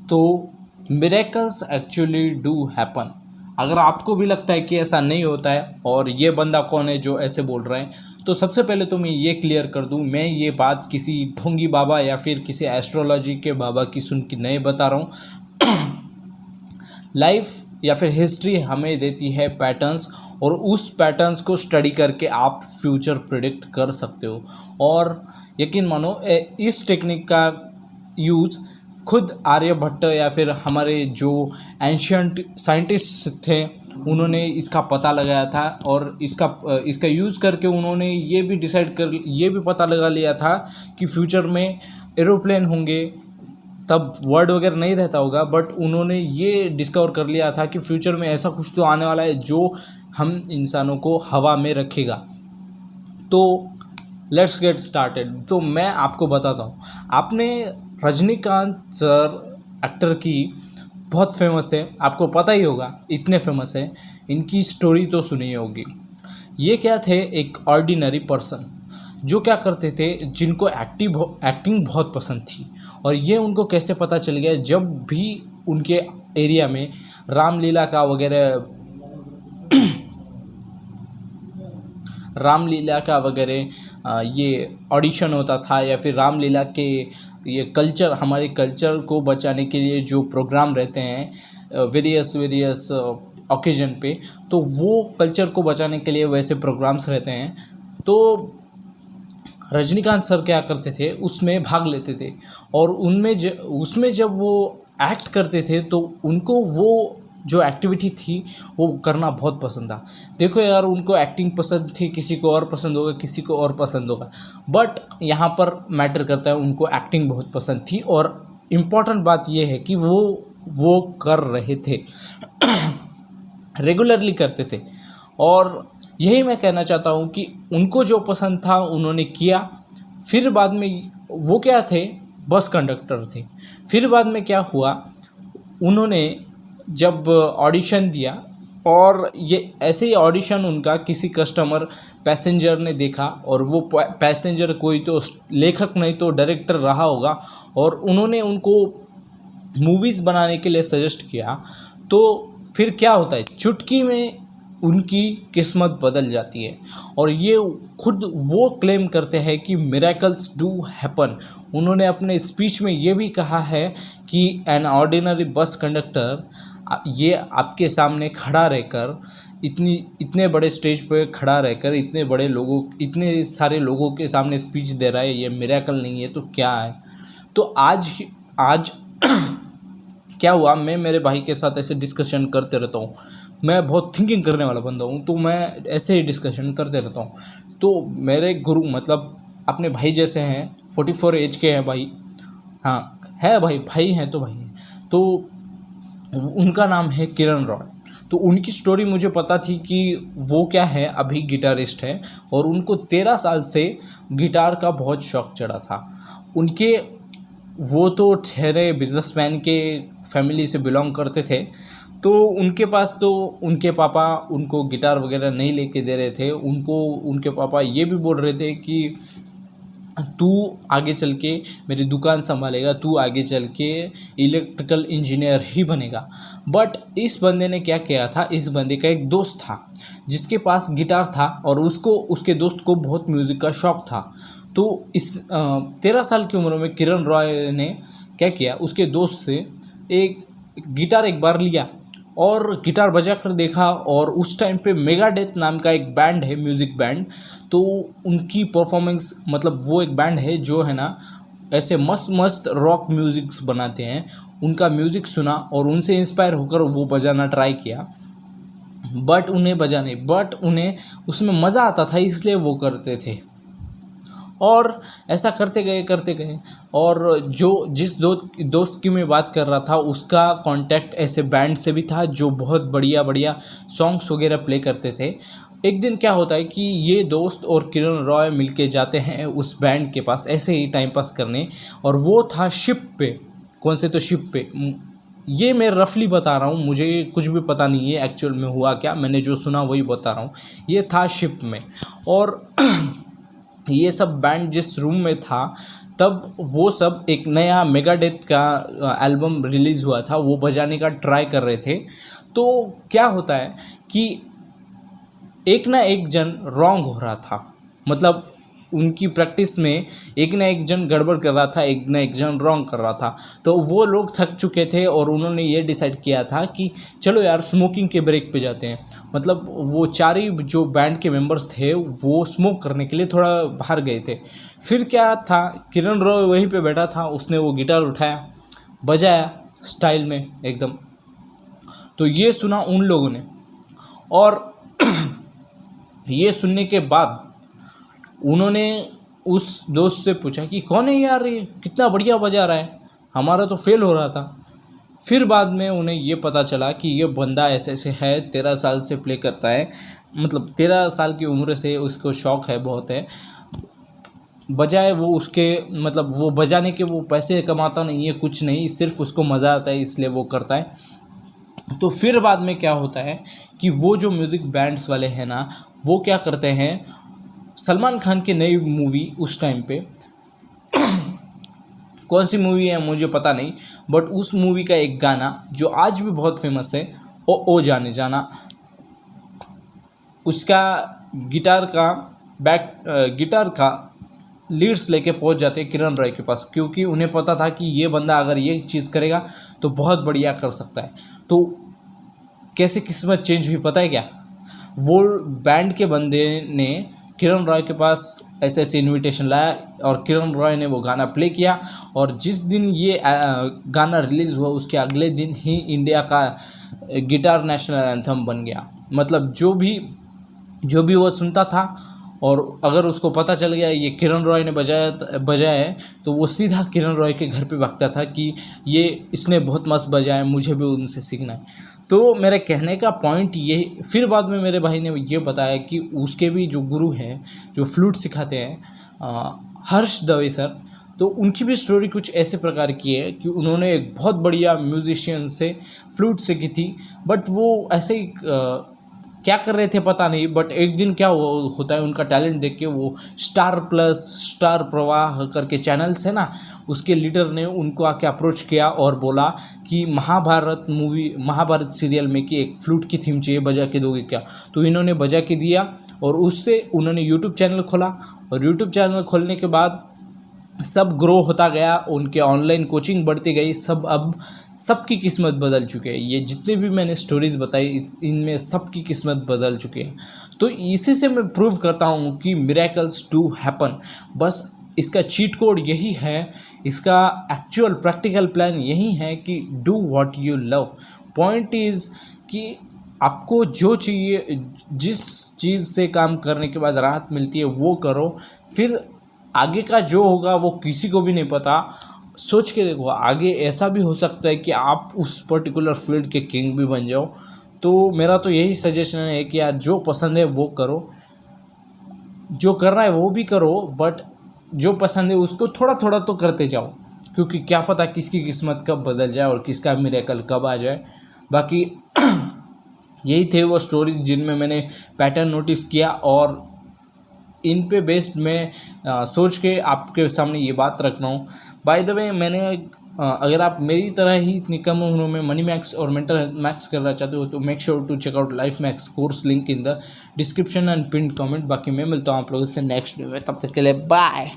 तो miracles actually do happen. अगर आपको भी लगता है कि ऐसा नहीं होता है और ये बंदा कौन है जो ऐसे बोल रहे हैं, तो सबसे पहले तो मैं ये क्लियर कर दूं, मैं ये बात किसी ढोंगी बाबा या फिर किसी एस्ट्रोलॉजी के बाबा की सुन के नहीं बता रहा हूँ। लाइफ या फिर हिस्ट्री हमें देती है पैटर्न्स, और उस पैटर्न्स को स्टडी करके आप फ्यूचर प्रिडिक्ट कर सकते हो। और यकीन मानो इस टेक्निक का यूज़ खुद आर्यभट्ट या फिर हमारे जो एंशियंट साइंटिस्ट थे उन्होंने इसका पता लगाया था, और इसका यूज़ करके उन्होंने ये भी पता लगा लिया था कि फ्यूचर में एरोप्लेन होंगे। तब वर्ड वगैरह नहीं रहता होगा, बट उन्होंने ये डिस्कवर कर लिया था कि फ्यूचर में ऐसा कुछ तो आने वाला है जो हम इंसानों को हवा में रखेगा। तो लेट्स गेट स्टार्टेड। तो मैं आपको बताता हूँ, आपने रजनीकांत सर एक्टर की बहुत फेमस है, आपको पता ही होगा, इतने फेमस है, इनकी स्टोरी तो सुनी होगी। ये क्या थे, एक ऑर्डिनरी पर्सन जो क्या करते थे, जिनको एक्टिंग बहुत पसंद थी। और ये उनको कैसे पता चल गया, जब भी उनके एरिया में रामलीला का वगैरह ये ऑडिशन होता था, या फिर रामलीला के ये कल्चर, हमारे कल्चर को बचाने के लिए जो प्रोग्राम रहते हैं वेरियस ओकेजन पे, तो वो कल्चर को बचाने के लिए वैसे प्रोग्राम्स रहते हैं। तो रजनीकांत सर क्या करते थे, उसमें भाग लेते थे, और उसमें जब वो एक्ट करते थे तो उनको वो जो एक्टिविटी थी वो करना बहुत पसंद था। देखो यार, उनको एक्टिंग पसंद थी, किसी को और पसंद होगा, किसी को और पसंद होगा, बट यहाँ पर मैटर करता है उनको एक्टिंग बहुत पसंद थी। और इम्पॉर्टेंट बात ये है कि वो कर रहे थे रेगुलरली करते थे। और यही मैं कहना चाहता हूँ कि उनको जो पसंद था उन्होंने किया। फिर बाद में वो क्या थे, बस कंडक्टर थे। फिर बाद में क्या हुआ, उन्होंने जब ऑडिशन दिया, और ये ऐसे ही ऑडिशन उनका किसी कस्टमर पैसेंजर ने देखा, और वो पैसेंजर कोई तो लेखक नहीं तो डायरेक्टर रहा होगा, और उन्होंने उनको मूवीज़ बनाने के लिए सजेस्ट किया। तो फिर क्या होता है, चुटकी में उनकी किस्मत बदल जाती है। और ये खुद वो क्लेम करते हैं कि मिरेकल्स डू हैपन। उन्होंने अपने स्पीच में ये भी कहा है कि एन ऑर्डिनरी बस कंडक्टर ये आपके सामने खड़ा रहकर, इतने बड़े स्टेज पर खड़ा रहकर इतने सारे लोगों के सामने स्पीच दे रहा है, ये मिरेकल नहीं है तो क्या है। तो आज क्या हुआ, मैं मेरे भाई के साथ ऐसे डिस्कशन करते रहता हूँ। मैं बहुत थिंकिंग करने वाला बंदा हूँ, तो मैं ऐसे ही डिस्कशन करते रहता हूँ। तो मेरे गुरु मतलब अपने भाई जैसे हैं, 44 एज के हैं भाई, हाँ है भाई हैं तो भाई हैं। तो उनका नाम है किरण रॉय। तो उनकी स्टोरी मुझे पता थी कि वो क्या है, अभी गिटारिस्ट है, और उनको 13 साल से गिटार का बहुत शौक चढ़ा था। वो तो ठहरे बिजनेसमैन के फैमिली से बिलोंग करते थे। तो उनके पास तो उनके पापा उनको गिटार वगैरह नहीं लेके दे रहे थे। उनके पापा ये भी बोल रहे थे कि तू आगे चल के मेरी दुकान संभालेगा, तू आगे चल के इलेक्ट्रिकल इंजीनियर ही बनेगा। बट इस बंदे ने क्या किया था, इस बंदे का एक दोस्त था जिसके पास गिटार था, और उसके दोस्त को बहुत म्यूज़िक का शौक़ था। तो इस 13 साल की उम्र में किरण रॉय ने क्या किया, उसके दोस्त से एक गिटार एक बार लिया और गिटार बजा कर देखा। और उस टाइम पे मेगाडेथ नाम का एक बैंड है, म्यूज़िक बैंड, तो उनकी परफॉर्मेंस, मतलब वो एक बैंड है जो है ना ऐसे मस्त रॉक म्यूज़िक्स बनाते हैं। उनका म्यूज़िक सुना और उनसे इंस्पायर होकर वो बजाना ट्राई किया, बट उन्हें उसमें मज़ा आता था, इसलिए वो करते थे। और ऐसा करते गए और जिस दोस्त की मैं बात कर रहा था, उसका कांटेक्ट ऐसे बैंड से भी था जो बहुत बढ़िया सॉन्ग्स वगैरह प्ले करते थे। एक दिन क्या होता है कि ये दोस्त और किरण रॉय मिलके जाते हैं उस बैंड के पास ऐसे ही टाइम पास करने, और वो था शिप पे। कौन से तो शिप पे, ये मैं रफली बता रहा हूँ, मुझे कुछ भी पता नहीं है एक्चुअल में हुआ क्या, मैंने जो सुना वही बता रहा हूँ। ये था शिप में, और ये सब बैंड जिस रूम में था, तब वो सब एक नया मेगाडेथ का एल्बम रिलीज़ हुआ था, वो बजाने का ट्राई कर रहे थे। तो क्या होता है कि एक ना एक जन रॉन्ग हो रहा था, मतलब उनकी प्रैक्टिस में एक ना एक जन गड़बड़ कर रहा था, एक ना एक जन रॉन्ग कर रहा था। तो वो लोग थक चुके थे और उन्होंने ये डिसाइड किया था कि चलो यार स्मोकिंग के ब्रेक पे जाते हैं। मतलब वो चार ही जो बैंड के मेंबर्स थे वो स्मोक करने के लिए थोड़ा बाहर गए थे। फिर क्या था, किरण रॉय वहीं पे बैठा था, उसने वो गिटार उठाया, बजाया स्टाइल में एकदम। तो ये सुना उन लोगों ने, और ये सुनने के बाद उन्होंने उस दोस्त से पूछा कि कौन है यार, ये कितना बढ़िया बजा रहा है, हमारा तो फेल हो रहा था। फिर बाद में उन्हें ये पता चला कि ये बंदा ऐसे ऐसे है, 13 साल से प्ले करता है, मतलब 13 साल की उम्र से उसको शौक़ है, बहुत है बजाए वो, उसके मतलब वो बजाने के वो पैसे कमाता नहीं है, कुछ नहीं, सिर्फ उसको मज़ा आता है इसलिए वो करता है। तो फिर बाद में क्या होता है कि वो जो म्यूज़िक बैंड्स वाले हैं ना, वो क्या करते हैं, सलमान खान की नई मूवी उस टाइम पे कौन सी मूवी है मुझे पता नहीं, बट उस मूवी का एक गाना जो आज भी बहुत फेमस है, ओ जाने जाना, उसका गिटार का लीड्स लेके पहुंच जाते किरण रॉय के पास, क्योंकि उन्हें पता था कि ये बंदा अगर ये चीज़ करेगा तो बहुत बढ़िया कर सकता है। तो कैसे किस्मत चेंज हुई पता है क्या, वो बैंड के बंदे ने किरण रॉय के पास ऐसे ऐसे इनविटेशन लाया और किरण रॉय ने वो गाना प्ले किया, और जिस दिन ये गाना रिलीज़ हुआ उसके अगले दिन ही इंडिया का गिटार नेशनल एंथम बन गया। मतलब जो भी वो सुनता था और अगर उसको पता चल गया ये किरण रॉय ने बजाया है, तो वो सीधा किरण रॉय के घर पे भागता था कि ये इसने बहुत मस्त बजाया है, मुझे भी उनसे सीखना है। तो मेरे कहने का पॉइंट ये, फिर बाद में मेरे भाई ने ये बताया कि उसके भी जो गुरु हैं जो फ्लूट सिखाते हैं, हर्ष दवे सर, तो उनकी भी स्टोरी कुछ ऐसे प्रकार की है कि उन्होंने एक बहुत बढ़िया म्यूजिशियन से फ्लूट सीखी थी, बट वो ऐसे ही क्या कर रहे थे पता नहीं, बट एक दिन क्या होता है, उनका टैलेंट देख के वो स्टार प्लस, स्टार प्रवाह करके चैनल्स है ना, उसके लीडर ने उनको आके अप्रोच किया और बोला कि महाभारत सीरियल में कि एक फ्लूट की थीम चाहिए, बजा के दोगे क्या? तो इन्होंने बजा के दिया और उससे उन्होंने यूट्यूब चैनल खोला, और यूट्यूब चैनल खोलने के बाद सब ग्रो होता गया, उनके ऑनलाइन कोचिंग बढ़ती गई, अब सबकी किस्मत बदल चुके हैं। ये जितने भी मैंने स्टोरीज़ बताई इनमें सबकी किस्मत बदल चुकी है। तो इसी से मैं प्रूव करता हूँ कि मिरेकल्स डू हैपन। बस इसका चीट कोड यही है, इसका एक्चुअल प्रैक्टिकल प्लान यही है कि do what you love. Point is कि आपको जो चाहिए, जिस चीज़ से काम करने के बाद राहत मिलती है वो करो, फिर आगे का जो होगा वो किसी को भी नहीं पता। सोच के देखो, आगे ऐसा भी हो सकता है कि आप उस पर्टिकुलर फील्ड के किंग भी बन जाओ। तो मेरा तो यही सजेशन है कि यार जो पसंद है वो करो, जो करना है वो भी करो, बट जो पसंद है उसको थोड़ा थोड़ा तो करते जाओ, क्योंकि क्या पता किसकी किस्मत कब बदल जाए और किसका मिरेकल कब आ जाए। बाकी यही थे वो स्टोरी जिनमें मैंने पैटर्न नोटिस किया, और इन पे बेस्ड मैं सोच के आपके सामने ये बात रख रहा हूँ। बाय द वे, मैंने अगर आप मेरी तरह ही इतनी कम उम्र में मनी मैक्स और मेंटल हेल्थ मैक्स करना चाहते हो तो make sure to check out life max course, link in the description and pin comment. बाकी मैं मिलता हूँ आप लोगों से नेक्स्ट वीडियो में, तब तक के लिए बाय।